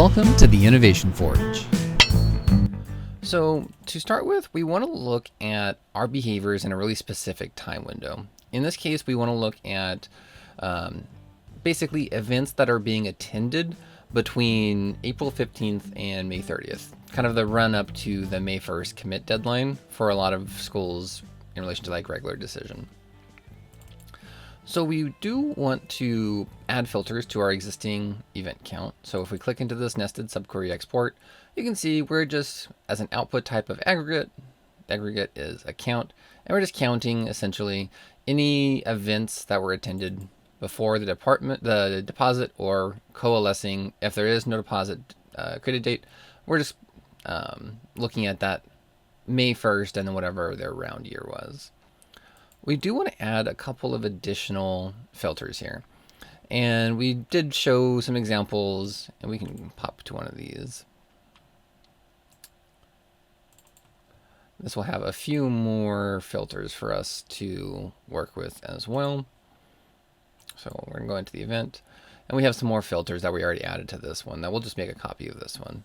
Welcome to the Innovation Forge. So to start with, we want to look at our behaviors in a really specific time window. In this case, we want to look at basically events that are being attended between April 15th and May 30th, kind of the run up to the May 1st commit deadline for a lot of schools in relation to like regular decision. So we do want to add filters to our existing event count. So if we click into this nested subquery export, you can see we're just as an output type of aggregate is a count, and we're just counting essentially any events that were attended before the deposit or coalescing. If there is no deposit created date, we're just looking at that May 1st and then whatever their round year was. We do want to add a couple of additional filters here. And we did show some examples, and we can pop to one of these. This will have a few more filters for us to work with as well. So we're going to go into the event, and we have some more filters that we already added to this one that we'll just make a copy of this one.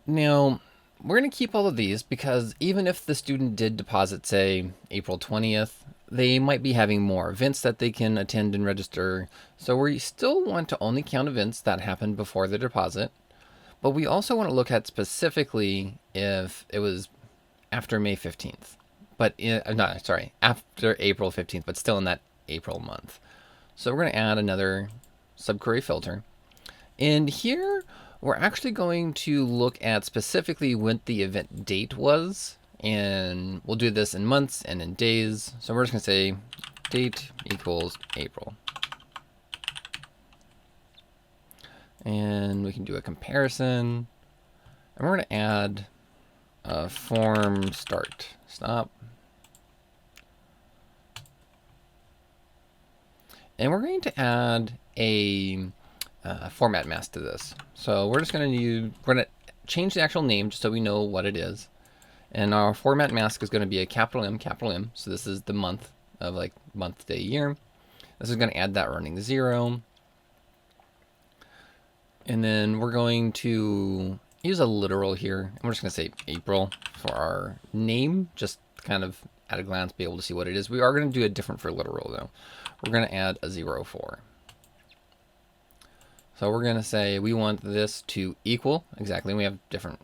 Now, we're going to keep all of these because even if the student did deposit, say, April 20th, they might be having more events that they can attend and register. So we still want to only count events that happened before the deposit. But we also want to look at specifically if it was after May 15th. After April 15th, but still in that April month. So we're going to add another subquery filter. And here, we're actually going to look at specifically when the event date was, and we'll do this in months and in days. So we're just going to say date equals April. And we can do a comparison. And we're going to add a form stop. And we're going to add a format mask to this. So we're just going to change the actual name just so we know what it is. And our format mask is going to be a capital M. So this is the month of like month, day, year. This is going to add that running 0. And then we're going to use a literal here. And we're just going to say April for our name, just kind of at a glance be able to see what it is. We are going to do it different for literal though. We're going to add a 04. So we're going to say we want this to equal exactly. We have different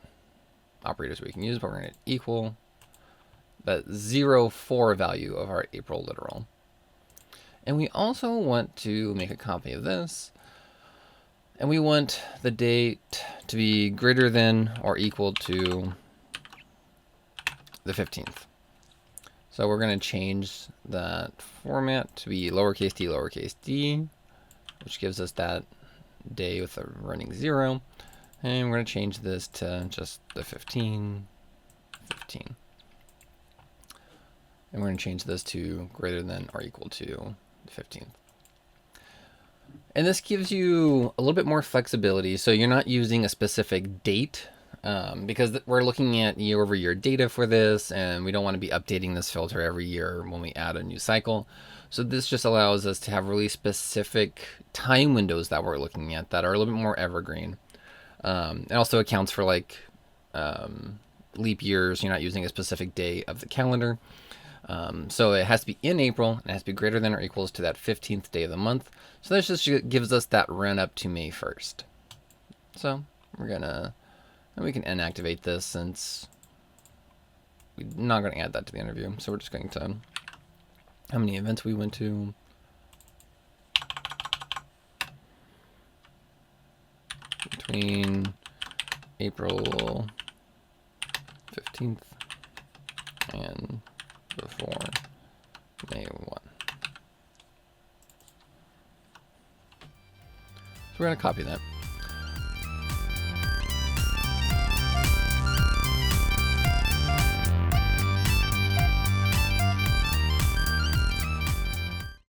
operators we can use, but we're going to equal the 04 value of our April literal. And we also want to make a copy of this. And we want the date to be greater than or equal to the 15th. So we're going to change that format to be lowercase d, which gives us that day with a running 0. And we're going to change this to just the 15. And we're going to change this to greater than or equal to the 15th. And this gives you a little bit more flexibility. So you're not using a specific date because we're looking at year-over-year data for this, and we don't want to be updating this filter every year when we add a new cycle. So this just allows us to have really specific time windows that we're looking at that are a little bit more evergreen. It also accounts for like leap years. You're not using a specific day of the calendar. So it has to be in April, and it has to be greater than or equals to that 15th day of the month. So this just gives us that run up to May 1st. So we can inactivate this since we're not going to add that to the interview. So we're just going to, how many events we went to. Between April 15th and before May 1. So we're going to copy that.